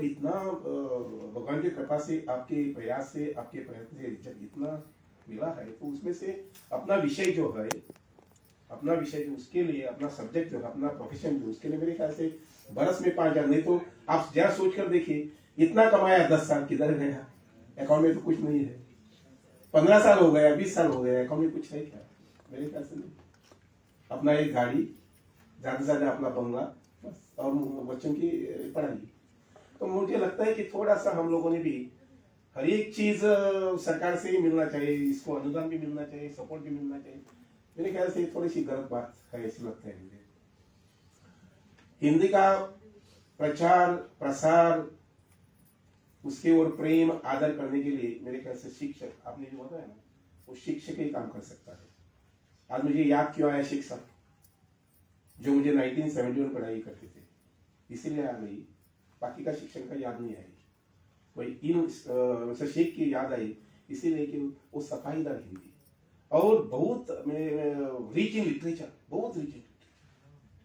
जब इतना भगवान की कृपा से, आपके प्रयास से, आपके प्रयत्न से जब इतना मिला है, तो उसमें से अपना विषय जो है, अपना विषय जो उसके लिए, अपना सब्जेक्ट जो है, अपना प्रोफेशन जो उसके लिए मेरे ख्याल से बरस में 5,000, नहीं तो आप जरा सोच कर देखिए, इतना कमाया 10 साल किधर गया, अकाउंट में तो कुछ नहीं है। 15 साल हो गया, 20 साल हो गया, अकाउंट में कुछ है क्या? मेरे ख्याल से नहीं। अपना एक गाड़ी, ज्यादा से ज्यादा अपना बंगला, बस, और बच्चों की पढ़ाई। तो मुझे लगता है कि थोड़ा सा हम लोगों ने भी हर एक चीज सरकार से ही मिलना चाहिए, इसको अनुदान भी मिलना चाहिए, सपोर्ट भी मिलना चाहिए। मेरे ख्याल से थोड़ी सी गलत बात है, ऐसा लगता है मुझे। हिंदी का प्रचार प्रसार, उसके ओर प्रेम आदर करने के लिए मेरे ख्याल से शिक्षक, आपने जो बताया ना, वो शिक्षक ही काम कर सकता है। आज मुझे याद क्यों आया शिक्षक, जो मुझे 1971 में पढ़ाई करते थे, इसीलिए आ गई, बाकी का शिक्षण का याद नहीं आई। वही इन शेख की याद आई, इसीलिए कि वो सफाईदार हिंदी और बहुत रिच इन लिटरेचर, बहुत रिच इन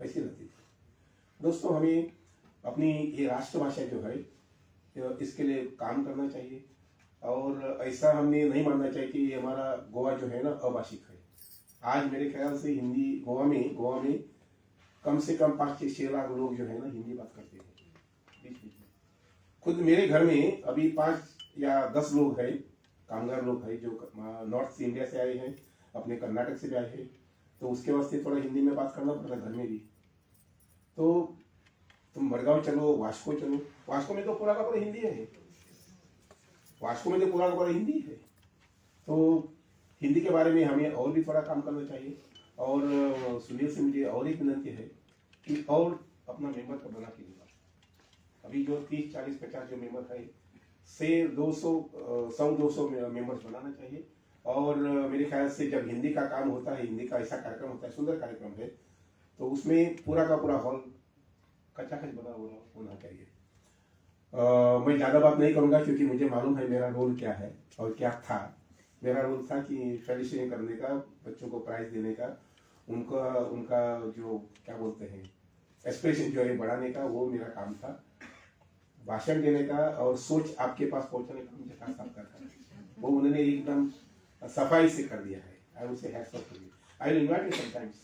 ऐसी रहती थी। दोस्तों, हमें अपनी ये राष्ट्रभाषा जो है, इसके लिए काम करना चाहिए, और ऐसा हमने नहीं मानना चाहिए कि हमारा गोवा जो है ना अभाषिक है। आज मेरे ख्याल से हिंदी गोवा में कम से कम 5 से 6 लाख लोग जो है ना हिंदी बात करते हैं बीच बीच में। खुद मेरे घर में अभी 5 या 10 लोग हैं, कामगार लोग हैं, जो नॉर्थ इंडिया से आए हैं, अपने कर्नाटक से भी आए हैं, तो उसके वास्ते थोड़ा हिंदी में बात करना पड़ता है घर में भी। तो तुम मडगांव चलो, वास्को चलो, वास्को में तो पूरा का पूरा हिंदी है, वास्को में तो पूरा का पूरा हिंदी है। तो हिंदी के बारे में हमें और भी थोड़ा काम करना चाहिए। और सुनील से मुझे और एक विनती है कि और अपना मेंबर का बना के देना। अभी जो 30, 40, 50 जो मेंबर है, से 100-200 मेंबर्स बनाना चाहिए। और मेरे ख्याल से जब हिंदी का काम होता है, हिंदी का ऐसा कार्यक्रम होता है, सुंदर कार्यक्रम है, तो उसमें पूरा का पूरा हॉल कचाकच बना हुआ होना चाहिए। मैं ज़्यादा बात नहीं करूँगा, क्योंकि मुझे मालूम है मेरा रोल क्या है और क्या था। मेरा रोल था कि ट्रेडिशन करने का, बच्चों को प्राइज देने का, उनका जो क्या बोलते हैं एस्पिरेशन जो है बढ़ाने का, वो मेरा काम था। भाषण देने का और सोच आपके पास पहुंचाने का मुझे खास काम था, वो उन्होंने एकदम सफाई से कर दिया है। I will say hats off to you. I will invite you sometimes.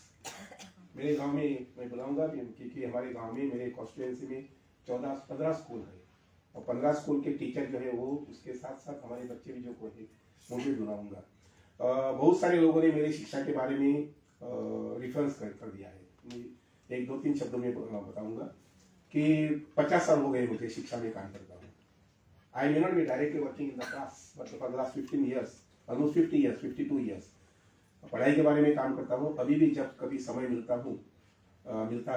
मेरे गांव में मैं बुलाऊंगा भी, क्योंकि हमारे गांव में, मेरे कॉन्स्टिट्यूएंसी में 14-15 स्कूल है, और 15 स्कूल के टीचर जो है वो, उसके साथ साथ हमारे बच्चे भी जो को है, मुझे बुलाऊंगा। बहुत सारे लोगों ने मेरी शिक्षा के बारे में रिफरेंस कर दिया है। 1-2-3 शब्दों में बताऊंगा कि 50 साल हो गए मुझे शिक्षा में काम करता हूँ। I may not be directly working in the class, but for the last 15 years, almost 50 years, 52 years पढ़ाई के बारे में काम करता हूँ। अभी भी जब कभी समय मिलता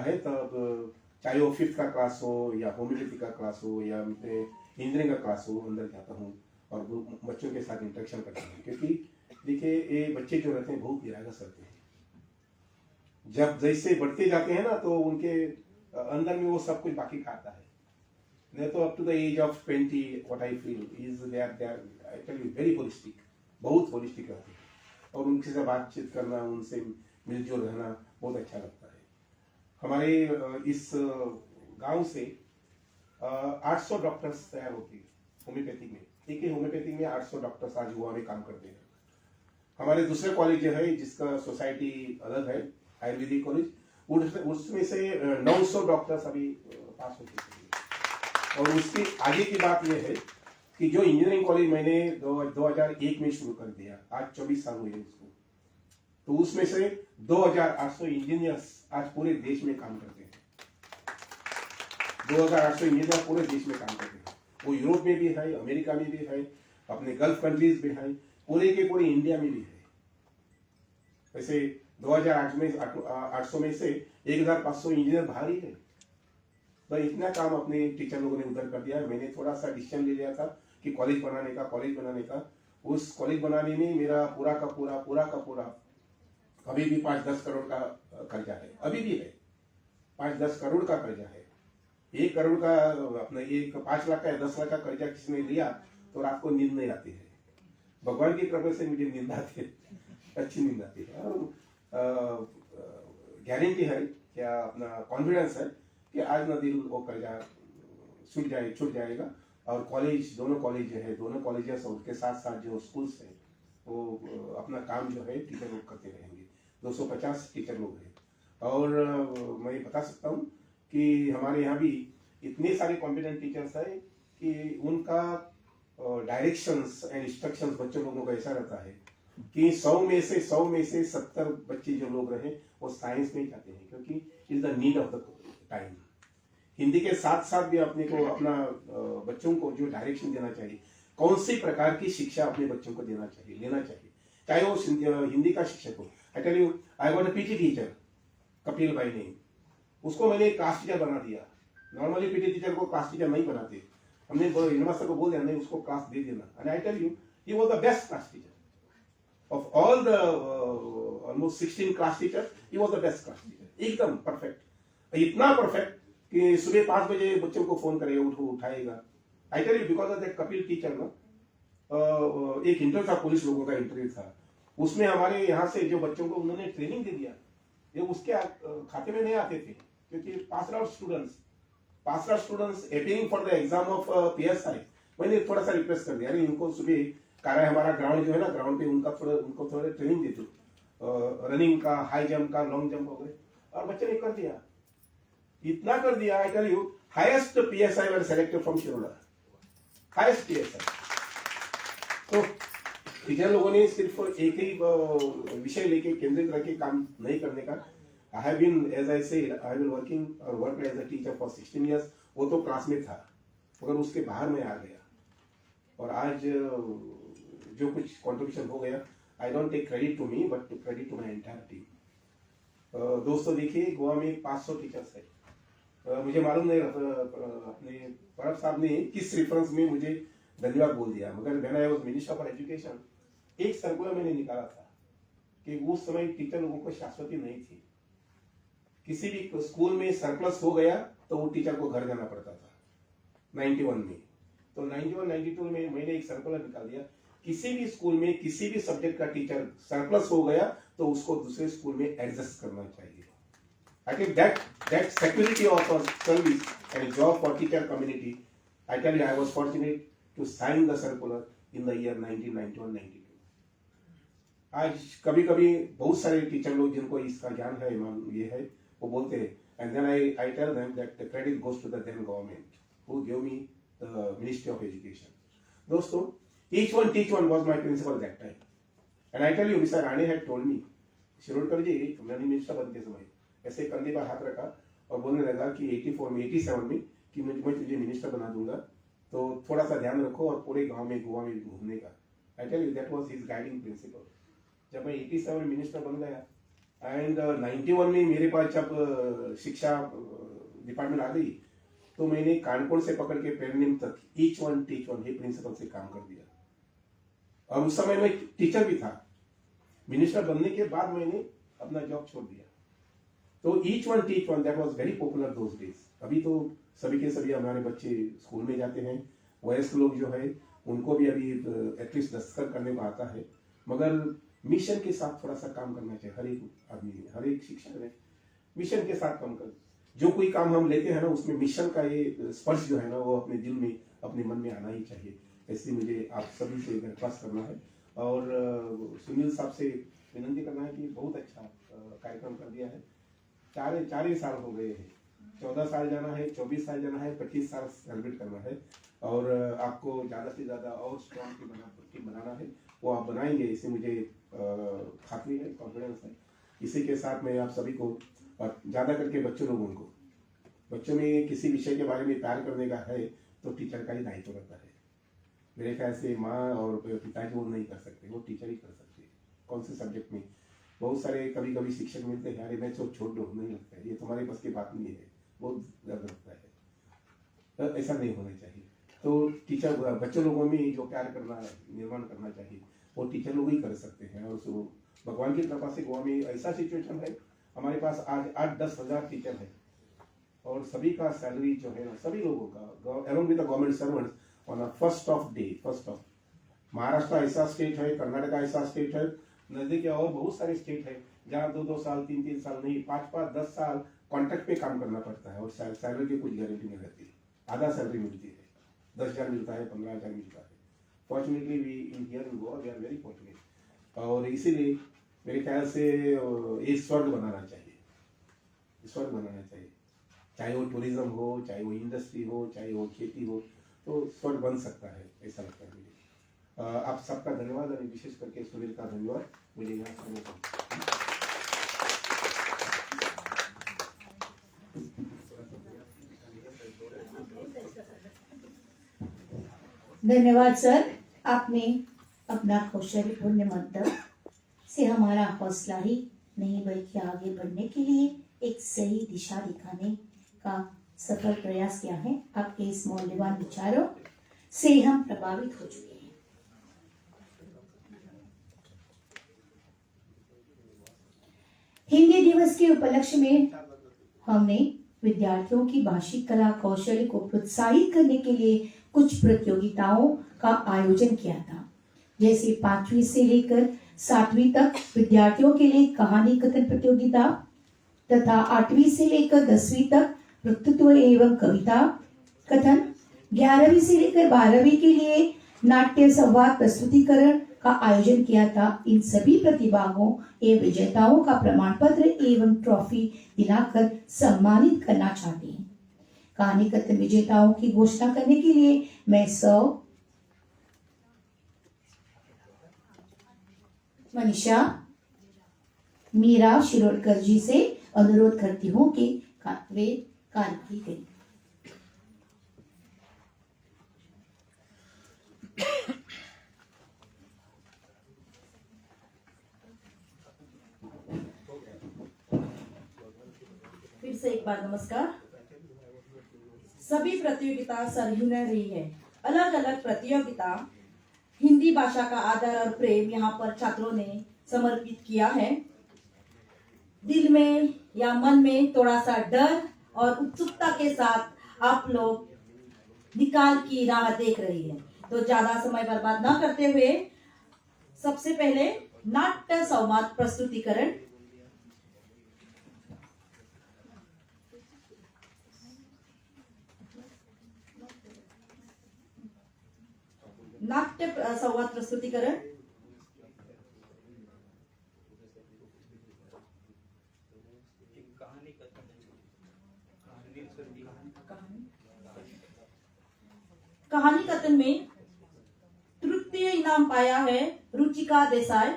है, तब चाहे वो 5th का क्लास हो, या होम्योपैथी का क्लास हो, या इंजीनियरिंग का क्लास हो, अंदर जाता हूँ और बच्चों के साथ इंटरेक्शन करता हूँ। क्योंकि देखिए, ये बच्चे जो रहते हैं बहुत निरागस रहते हैं। जब जैसे बढ़ते जाते हैं ना, तो उनके अंदर में वो सब कुछ बाकी खाता है। नहीं तो up to the age of 20, what I feel is they are actually very holistic, बहुत होलिस्टिक रहते हैं, और उनके साथ बातचीत करना, उनसे मिलजुल रहना बहुत अच्छा लगता है। हमारे इस गांव से 800 डॉक्टर्स तैयार होते हैं होम्योपैथिक में। एक ही होम्योपैथिक में 800 डॉक्टर्स आज गोवा में काम करते हैं। हमारे दूसरे कॉलेज जो है, जिसका सोसाइटी अलग है, आयुर्वेदिक कॉलेज, उसमें से 900 डॉक्टर्स अभी पास हो चुके हैं। और उसके आगे की बात यह है कि जो इंजीनियरिंग कॉलेज मैंने 2001 में शुरू कर दिया, आज 24 साल हुए उसको, तो उसमें से 2800 इंजीनियर्स आज पूरे देश में काम करते हैं। 2800 इंजीनियर पूरे देश में काम करते हैं। वो यूरोप में भी है, अमेरिका में भी है, अपने गल्फ कंट्रीज में है, पूरे के पूरे इंडिया में भी है। वैसे 2800 में से 1500 इंजीनियर बाहर ही है। तो इतना काम अपने टीचर लोगों ने उधर कर दिया है। मैंने थोड़ा सा डिसीजन ले लिया था कि कॉलेज बनाने का। उस कॉलेज बनाने में मेरा पूरा का पूरा अभी भी 5-10 करोड़ का कर्जा है, अभी भी है। 5-10 करोड़ का कर्जा है। 1 करोड़ का अपना, 5 लाख का या 10 लाख का कर्जा किसी ने लिया तो रात को नींद नहीं आती है। भगवान की कृपा से मुझे नींद आती है, अच्छी नींद आती है। और गारंटी है, क्या अपना कॉन्फिडेंस है कि आज ना दिन वो कर्जा छूट जाएगा। और कॉलेज, दोनों कॉलेज जो है, दोनों कॉलेजेस और उसके साथ साथ जो स्कूल्स हैं वो अपना काम जो है टीचर लोग करते रहेंगे। 250 टीचर लोग हैं। और मैं बता सकता हूँ कि हमारे यहाँ भी इतने सारे कॉम्पिटेंट टीचर्स हैं कि उनका डायरेक्शंस एंड इंस्ट्रक्शंस बच्चों लोगों का ऐसा रहता है कि 100 में से 70 बच्चे जो लोग रहे वो साइंस में जाते हैं, क्योंकि is the need of the time. Hindi के साथ साथ भी अपने को अपना बच्चों को जो डायरेक्शन देना चाहिए, कौन सी प्रकार की शिक्षा अपने बच्चों को लेना चाहिए, चाहे वो हिंदी का शिक्षक हो। I tell you, I got a PT teacher, Kapil भाई ने, उसको मैंने क्लास टीचर बना दिया। नॉर्मली पीटी टीचर को क्लास टीचर नहीं बनाते, हमने यूनिवर्सिटी को बोल दिया नहीं उसको क्लास दे देना। And I tell you, he was the best class teacher of all the almost 16 class teachers, he was the best class teacher, एकदम परफेक्ट, इतना परफेक्ट कि सुबह 5 बजे बच्चों को फोन करेगा, उठाएगा। I tell you, because of that Kapil teacher ना, एक इंटरव्यू था, पुलिस लोगों का इंटरव्यू था, उसमें हमारे यहाँ से जो बच्चों को उन्होंने ट्रेनिंग दे दिया, ये उसके खाते में नहीं आते थे, क्योंकि pass out students appearing for the exam of PSI। मैंने थोड़ा सा रिक्वेस्ट कर दिया, अरे इनको सुबह कार्य, हमारा ग्राउंड जो है ना, ग्राउंड पे उनको थोड़ा ट्रेनिंग देते, रनिंग का, हाई जंप का, लॉन्ग जंप वगैरह, और बच्चे ने कर दिया, इतना कर दिया। I tell you, highest PSI were selected from Shiroda, highest PSI। तो टीचर लोगों ने सिर्फ एक ही विषय लेके केंद्रित रह के काम नहीं करने का। I have been, as I said, I have been working or work as a teacher for 16 years। वो तो क्लास में था, मगर उसके बाहर में आ गया, और आज जो कुछ कंट्रीब्यूशन हो गया, I don't take credit to me but to credit to my entire team. दोस्तों देखिए, गोवा में 500 टीचर्स है। मुझे मालूम नहीं, अपने परब साहब ने किस रेफरेंस में मुझे धन्यवाद बोल दिया, मगर when I was minister for education, एक सर्कुलर मैंने निकाला था कि उस समय टीचर लोगों को शाश्वती नहीं थी। किसी भी स्कूल में सरप्लस हो गया तो वो टीचर को घर जाना पड़ता था 91 में। तो 91-92 में मैंने एक सर्कुलर निकाल दिया, किसी भी स्कूल में किसी भी सब्जेक्ट का टीचर सरप्लस हो गया तो उसको दूसरे स्कूल में एडजस्ट करना चाहिए। I think that security of service and job for teacher community, I tell you, I was fortunate to sign the circular in the year 1991-92। आज कभी कभी बहुत सारे टीचर लोग जिनको इसका ज्ञान है, ये है, वो बोलते हैं, and then I tell them that the credit goes to the then government who give me the Ministry of Education. दोस्तों, each one was my principal that time. And I tell you, Mr. Rane had told me, Shirodkar ji, मैंने minister बनते समय ऐसे कंधे पर हाथ रखा और बोलने लगा कि 84 में 87 में कि मैं तुझे मिनिस्टर बना दूंगा, तो थोड़ा सा ध्यान रखो और पूरे गांव में, गोवा में घूमने का। I tell you, that was his guiding principle. जब मैं 87 में मिनिस्टर बन गया एंड 91 में मेरे पास जब शिक्षा डिपार्टमेंट आ गई, तो मैंने कानपुर से पकड़ के पेरनिम तक ईच वन टीच वन, हे प्रिंसिपल से काम कर दिया। और उस समय मैं टीचर भी था। मिनिस्टर बनने के बाद मैंने अपना जॉब छोड़ दिया। तो each one teach one, that was very popular those days. अभी तो सभी के सभी हमारे बच्चे स्कूल में जाते हैं, वयस्क लोग जो है उनको भी अभी एटलीस्ट दस्तखत करने को आता है, मगर मिशन के साथ थोड़ा सा काम करना चाहिए। हर एक आदमी, हर एक शिक्षक ने मिशन के साथ काम कर, जो कोई काम हम लेते हैं ना, उसमें मिशन का ये स्पर्श जो है ना, वो अपने दिल में, अपने मन में आना ही चाहिए। ऐसे मुझे आप सभी से दरख्वास्त करना है और सुनील साहब से विनती करना है कि बहुत अच्छा कार्यक्रम कर दिया है। 4 साल हो गए हैं, 14 साल जाना है, 24 साल जाना है, 25 साल सेलिब्रेट करना है, और आपको ज़्यादा से ज़्यादा और स्ट्रॉन्ग टीम बनाना है, वो आप बनाएंगे, इसे मुझे खातरी है, कॉन्फिडेंस है। इसी के साथ मैं आप सभी को, और ज़्यादा करके बच्चों लोगों को, बच्चों में किसी विषय के बारे में प्यार करने का है तो टीचर का ही दायित्व रहता है। मेरे ख्याल से माँ और पिताजी वो नहीं कर सकते, वो टीचर ही कर सकते हैं। कौन से सब्जेक्ट में बहुत सारे कभी कभी शिक्षक मिलते हैं, अरे मैं तो छोड़ दो, नहीं लगता है, ये तुम्हारे बस की बात नहीं है, बहुत दर्द लगता है, तो ऐसा नहीं होना चाहिए। तो टीचर, बच्चों लोगों में जो प्यार करना, निर्माण करना चाहिए, वो टीचर लोग ही कर सकते हैं। और भगवान की कृपा से गोवा में ऐसा सिचुएशन है, हमारे पास आज 8-10 हज़ार टीचर है, और सभी का सैलरी जो है ना, सभी लोगों का along with the government servants on a first off। Maharashtra ऐसा स्टेट है, कर्नाटक ऐसा स्टेट है, नजदीक के और बहुत सारे स्टेट है जहाँ 2-2 साल, 3-3 साल नहीं, 5-5, 10 साल कॉन्ट्रैक्ट पे काम करना पड़ता है, और सैलरी की कुछ गारंटी नहीं रहती। आधा सैलरी मिलती है, 10,000 मिलता है, 15,000 मिलता है। Fortunately we in here in Goa we are very fortunate, और इसीलिए मेरे ख्याल से ये स्वर्ग बनाना चाहिए, स्वर्ग बनाना चाहिए। चाहे वो टूरिज्म हो, चाहे वो इंडस्ट्री हो, चाहे वो खेती हो, तो स्वर्ग बन सकता है, ऐसा लगता है मुझे। आप सबका धन्यवाद, और विशेष करके सुनील का धन्यवाद मुझे यहाँ सुनने को। धन्यवाद सर, आपने अपना कौशलपूर्ण मंतव्य से हमारा हौसला ही नहीं बल्कि आगे बढ़ने के लिए एक सही दिशा दिखाने का सफल प्रयास किया है। आपके इस मौल्यवान विचारों से हम प्रभावित हो चुके हैं। हिंदी दिवस के उपलक्ष्य में हमने विद्यार्थियों की भाषिक कला कौशल को प्रोत्साहित करने के लिए कुछ प्रतियोगिताओं का आयोजन किया था, जैसे 5वीं से लेकर 7वीं तक विद्यार्थियों के लिए कहानी कथन प्रतियोगिता तथा 8वीं से लेकर 10वीं तक वक्तृत्व एवं कविता कथन, 11वीं से लेकर 12वीं के लिए नाट्य संवाद प्रस्तुतिकरण का आयोजन किया था। इन सभी प्रतिभागों एवं विजेताओं का प्रमाण पत्र एवं ट्रॉफी दिलाकर सम्मानित करना चाहते हैं। कहानी कथन विजेताओं की घोषणा करने के लिए मैं मनीषा मीरा शिरोडकर जी से अनुरोध करती हूँ कि वे कार्यवाही करें। फिर से एक बार नमस्कार। सभी प्रतियोगिता सरयू ने रही है। अलग अलग प्रतियोगिता हिंदी भाषा का आदर और प्रेम यहाँ पर छात्रों ने समर्पित किया है। दिल में या मन में थोड़ा सा डर और उत्सुकता के साथ आप लोग निकाल की राह देख रही है, तो ज्यादा समय बर्बाद न करते हुए सबसे पहले नाट्य संवाद प्रस्तुतिकरण। नाट्य संवाद प्रस्तुतिकरण कहानी कथन में तृतीय इनाम पाया है रुचिका देसाई।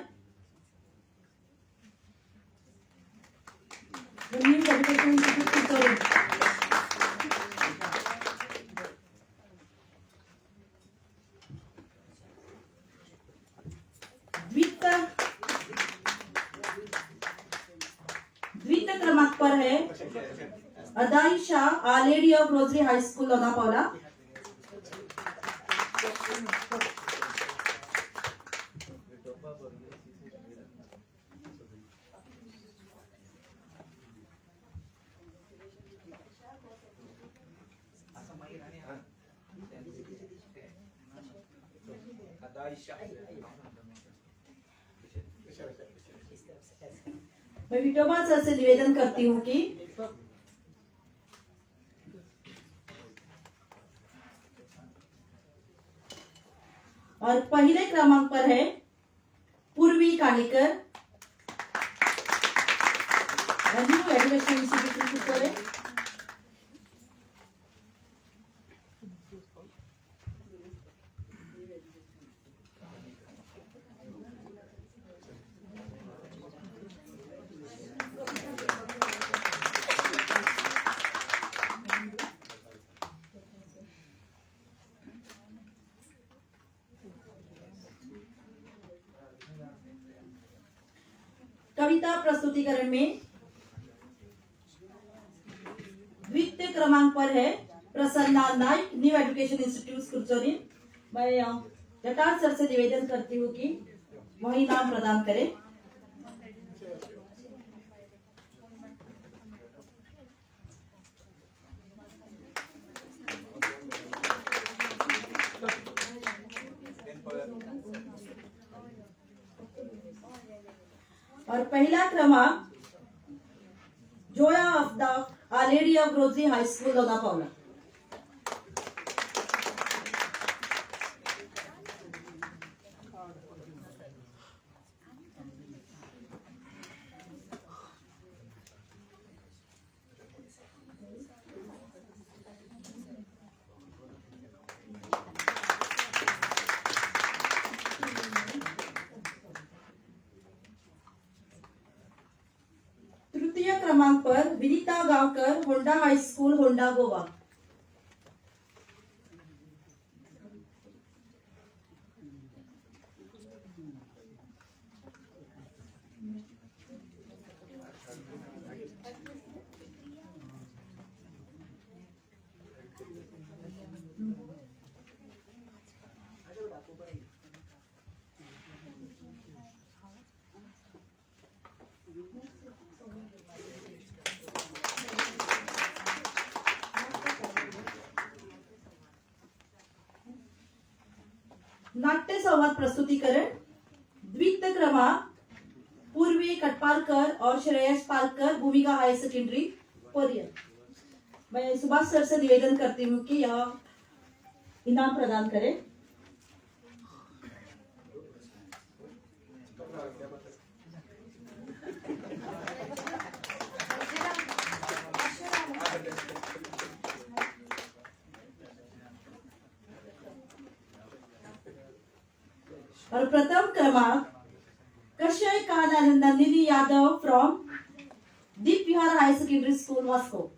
द्वितीय क्रमांक पर है अदाइशा आलेडी ऑफ रोजरी हाई स्कूल लोनापावला। मैं विठोबा सर से निवेदन करती हूँ कि और पहले क्रमांक पर है पूर्वी कानिकर एजुकेशन इंस्टीट्यूट पर है। कविता प्रस्तुतिकरण में द्वितीय क्रमांक पर है Prasanna Naik new education institute Curchorem. मैं जटार सर से निवेदन करती हूँ कि वही नाम प्रदान करें। और पहला क्रमांक Joya of the Our Lady of Rosary high school Donapaula. Gaonkar, Honda high school, Honda, Goa. नाट्य संवाद प्रस्तुतिकरण द्वितीय क्रमांक पूर्वी कटपालकर और श्रेयस पालकर, भूमिका हाई सेकेंडरी, कोरिया। मैं सुभाष सर से निवेदन करती हूँ कि यह इनाम प्रदान करें। और प्रथम क्रमांक Kashyap Nandini Yadav from Deep Vihar high secondary school, Moscow.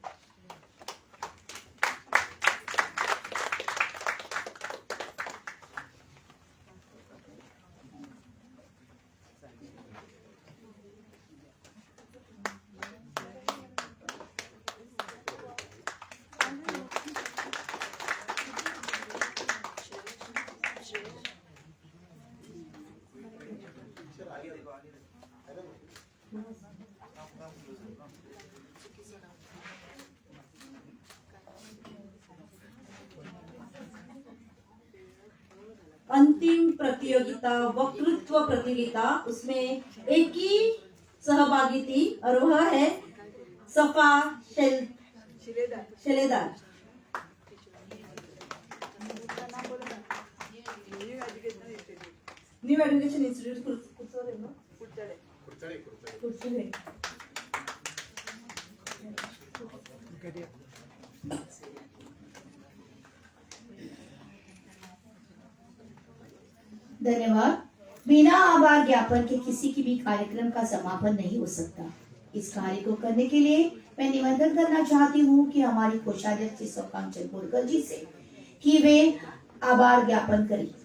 अंतिम प्रतियोगिता वक्तृत्व प्रतियोगिता, उसमें एक ही सहभागी थी और वह है Safa Shiledar. New education institute Curchorem. धन्यवाद। बिना आभार ज्ञापन के किसी की भी कार्यक्रम का समापन नहीं हो सकता। इस कार्य को करने के लिए मैं निवेदन करना चाहती हूँ कि हमारी कोषाध्यक्ष शोकांचल बोरकर जी से कि वे आभार ज्ञापन करें।